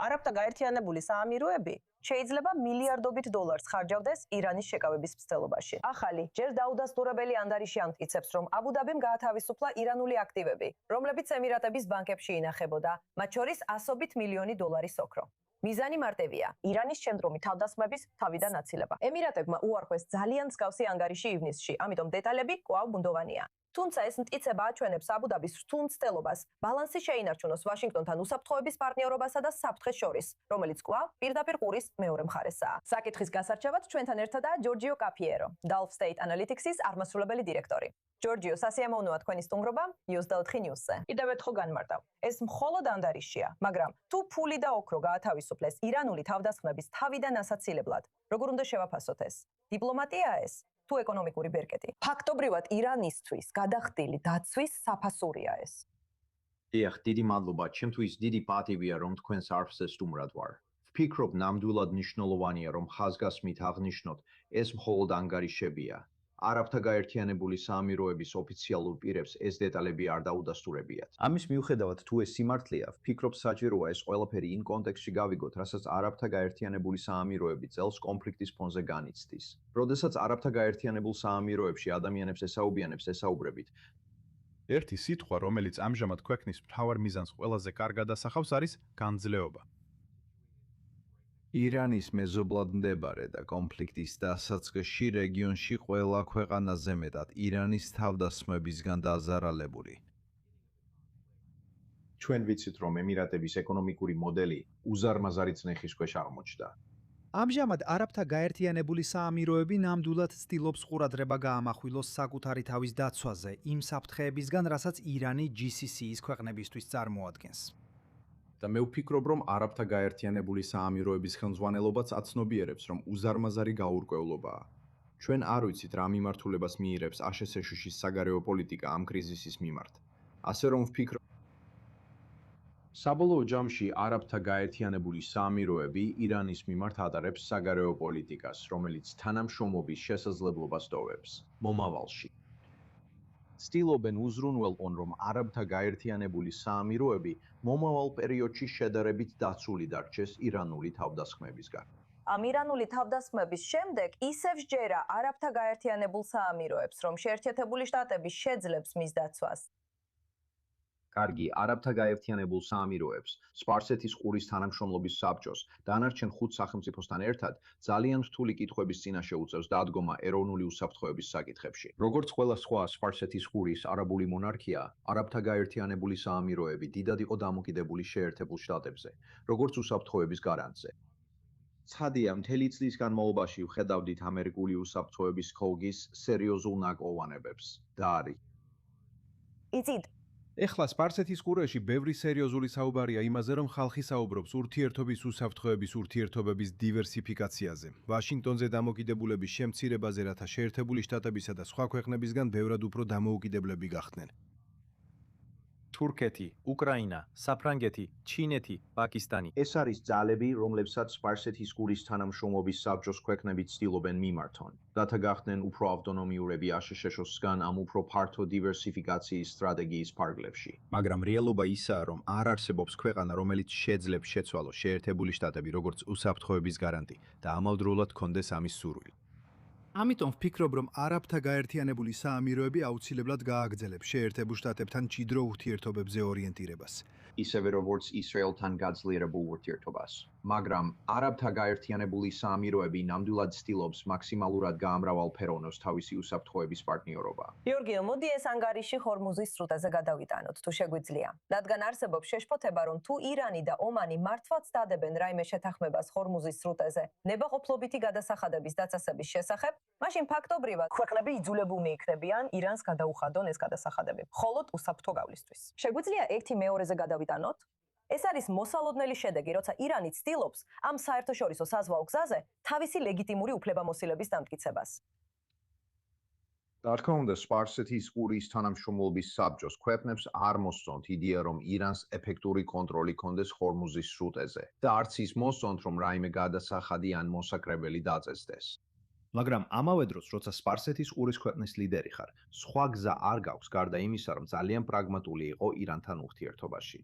არაბთა გაერთიანებული საამიროები შეიძლება მილიარდობით დოლარს ხარჯავდეს ირანის შეკავების მცდელობაში. ახალი, ჯერ დაუდასტურებელი ანგარიში ამტკიცებს, რომ აბუ-დაბიმ გაათავისუფლა ირანული აქტივები, რომლებიც ემირატების ბანკებში ინახებოდა, მათ შორის ასობით მილიონი დოლარის ოქრო. მიზანი მარტივია: ირანის შემდგომი თავდასხმების თავიდან აცილება. ემირატებმა უარყვეს ძალიან მსგავსი ანგარიში ივნისში, ამიტომ დეტალები კვლავ ბუნდოვანია. თუმცა ეს მტკიცება აჩვენებს აბუ-დაბის რთულ მცდელობას, ბალანსი შეინარჩუნოს ვაშინგტონთან უსაფრთხოების პარტნიორობასა და საფრთხეს შორის, რომელიც კვლავ პირდაპირ ყურის მეორე მხარესაა. საკითხის გასარჩევად ჩვენთან ერთადაა ჯორჯიო კაფიერო, Gulf State Analytics-ის აღმასრულებელი დირექტორი. ჯორჯიო, სასიამოვნოა თქვენი სტუმრობა News.4 News-ზე. კიდევ ერთხელ განმარტავ, ეს მხოლოდ ანგარიშია, მაგრამ თუ ფული და ოქრო გაათავისუფლეს ირანული თავდასხმების თავიდან ასაცილებლად, როგორ უნდა შევაფასოთ ეს? დიპლომატიაა ეს? თუ ეკონომიკური ბერკეტი. ფაქტობრივად ირანისთვის გადახდილი დაცვის საფასურია ეს. დიახ, დიდი მადლობა. ჩემთვის დიდი პატივია, რომ თქვენს არხზე სტუმრად ვარ. ვფიქრობ, ნამდვილად მნიშვნელოვანია, რომ ხაზგასმით აღნიშნოთ, ეს მხოლოდ ანგარიშებია. არაბთა გაერთიანებული საამიროების ოფიციალურ პირებს ეს დეტალები არ დაუდასტურებიათ. ამის მიუხედავად, თუ ეს სიმართლეა, ვფიქრობ საჭიროა ეს ყველაფერი იმ კონტექსტში გავიგოთ, რასაც არაბთა გაერთიანებული საამიროები წელს კონფლიქტის ფონზე განიცდის. როდესაც არაბთა გაერთიანებულ საამიროებში ადამიანებს ესაუბიანებს ესაუბრებით, ერთი სიტყვა, რომელიც ამჟამად ქვეყნის მთავარ მიზანს ყველაზე კარგად ასახავს, არის განძლეობა. ირანის მეზობლად მდებარე და კონფლიქტის დასაწყისში რეგიონში ყველა ქვეყანაზე მეტად ირანის თავდასხმებისგან დაზარალებული. ჩვენ ვიცით, რომ ემირატების ეკონომიკური მოდელი უზარმაზარი წნეხის ქვეშ აღმოჩნდა. ამჟამად არაბთა გაერთიანებული საამიროები ნამდვილად ცდილობს ყურადღება გაამახვილოს საკუთარი თავის დაცვაზე, იმ საფრთხეებისგან, რასაც ირანი GCC-ის ქვეყნებისთვის წარმოადგენს. და მე ვფიქრობ, რომ არაბთა გაერთიანებული საამიროების ხელმძღვანელობაც აცნობიერებს, რომ უზარმაზარი გაურკვევლობაა. ჩვენ არ ვიცით, რა მიმართულებას მიიღებს აშშ-ის საგარეო პოლიტიკა ამ კრიზისის მიმართ. ასე რომ ვფიქრობ, საბოლოო ჯამში არაბთა გაერთიანებული საამიროები ირანის მიმართ ატარებს საგარეო პოლიტიკას, რომელიც თანამშრომლობის შესაძლებლობას ტოვებს მომავალში. ცდილობენ უზრუნველყონ, რომ არაბთა გაერთიანებული საამიროები მომავალ პერიოდში შედარებით დაცული დარჩეს ირანული თავდასხმებისგან. ამ ირანული თავდასხმების შემდეგ ისევ სჯერა არაბთა გაერთიანებულ საამიროებს, რომ შეერთებული შტატები შეძლებს მის დაცვას. კარგი, არაბთა გაერთიანებულ საამიროებს, სპარსეთის ყურის თანამშრომლობის საბჭოს, დანარჩენ 5 სახელმწიფოსთან ერთად ძალიან რთული კითხვების წინაშე უწევს დადგომა ეროვნული უსაფრთხოების საკითხებში. როგორც ყველა სხვა სპარსეთის ყურის არაბული მონარქია, არაბთა გაერთიანებული საამიროები დიდად იყო დამოკიდებული შეერთებულ შტატებზე, როგორც უსაფრთხოების გარანტზე. ცხადია, მთელი წლის განმავლობაში ვხედავდით ამერიკული უსაფრთხოების ხოლგის სერიოზულ ნაკოვანებებს და არის. იცით, ეხლა სპარსეთის ყურეში ბევრი სერიოზული საუბარია იმაზე, რომ ხალხი საუბრობს ურთიერთობის უსაფრთხოების ურთიერთობების დივერსიფიკაციაზე, ვაშინგტონზე დამოკიდებულების შემცირებაზე, რათა შეერთებული შტატებისა და სხვა ქვეყნებისგან ბევრად უფრო დამოუკიდებლები გახდნენ. თურქეთი, უკრაინა, საფრანგეთი, ჩინეთი, პაკისტანი. ეს არის ძალები, რომლებსაც სპარსეთის ყურის თანამშრომლობის საბჭოს ქვეყნები ცდილობენ მიმართონ, რათა გახდნენ უფრო ავტონომიურები აშშ-სგან ამ უფრო ფართო დივერსიფიკაციის სტრატეგიის ფარგლებში. მაგრამ რეალობა ისაა, რომ არ არსებობს ქვეყანა, რომელიც შეძლებს შეცვალოს შეერთებული შტატები როგორც უსაფრთხოების გარანტი და ამავდროულად კონდეს ამის სურვილი. ამიტომ ვფიქრობ, რომ არაბთა გაერთიანებული საამიროები აუცილებლად გააგრძელებს შეერთებულ შტატებთან მჭიდრო ურთიერთობებზე ორიენტირებას. ისევე როგორც ისრაელთან გაძლიერებულ ურთიერთობას. მაგრამ არაბთა გაერთიანებული საამიროები ნამდვილად ცდილობს მაქსიმალურად გაამრავალფეროვნოს თავისი უსაფრთხოების პარტნიორობა. გიორგიო, მოდი ეს ანგარიში ჰორმუზის სრუტეზე გადავიტანოთ, თუ შეგვიძლია. რადგან არსებობს შეშფოთება, რომ თუ ირანი და ომანი მართლაც დადებენ რაიმე შეთანხმებას ჰორმუზის სრუტეზე, ნებაყოფლობითი გადასახადების დაწესების შესახებ, მაშინ ფაქტობრივად ქვეყნები იძულებულნი იქნებიან ირანს გადაუხადონ ეს გადასახადები, მხოლოდ უსაფრთხო გავლისთვის. შეგვიძლია ერთი მეორეზე გადავიტანოთ? ეს არის მოსალოდნელი შედეგი, როცა ირანი ცდილობს ამ საერთაშორისო საზღვაო გზაზე თავისი ლეგიტიმური უფლებამოსილების დამტკიცებას. რა თქმა უნდა, სპარსეთის ყურის თანამშრომლობის საბჭოს ქვეყნებს არ მოსწონთ იდეა, რომ ირანს ეფექტური კონტროლი კონდეს ჰორმუზის სრუტეზე და არც ის მოსწონთ, რომ რაიმე გადასახადი ან მოსაკრებელი დაწესდეს. მაგრამ ამავე დროს, როცა სპარსეთის ყურის ქვეყნის ლიდერი ხარ, სხვა გზა არ გაქვს გარდა იმისა, რომ ძალიან პრაგმატული იყო ირანთან ურთიერთობაში.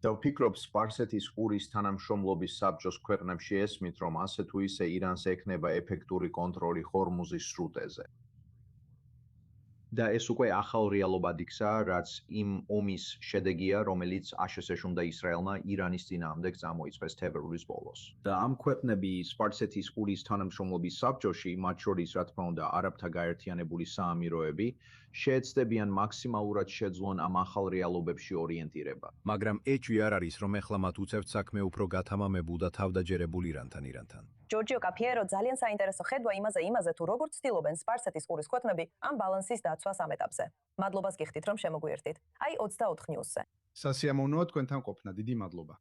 და ვფიქრობ სპარსეთის ყურის თანამშრომლობის საბჭოს ქვეყნებში ესმით, რომ ასე თუ ისე ირანს ექნება ეფექტური კონტროლი ჰორმუზის სრუტეზე. და ეს უკვე ახალ რეალობად იქცა, რაც იმ ომის შედეგია, რომელიც აშშ-ს უნდა ისრაელმა ირანის წინააღმდეგ წამოიწყეს თებერვლის ბოლოს. და ამ ქვეყნები სპარსეთის ყურის თანამშრომლობის საბჭოში, მათ შორის რა თქმა უნდა არაბთა გაერთიანებული საამიროები, შეეცდებიან მაქსიმალურად შეძლონ ამ ახალ რეალობებში ორიენტირება. მაგრამ ეჭვი არ არის, რომ ეხლა მათ უწევთ საქმე უფრო გათამამებულ და თავდაჯერებულ ირანთან. ჯორჯიო კაფიერო ძალიან საინტერესო ხედვა იმაზე თუ როგორ ცდილობენ სპარსეთის ყურის ქვეყნები ამ ბალანსის დაცვას ამ ეტაპზე. მადლობას გიხდით, რომ შემოგვიერთდით. აი 24 ნიუსზე. სასიამოვნოა თქვენთან ყოფნა. დიდი მადლობა.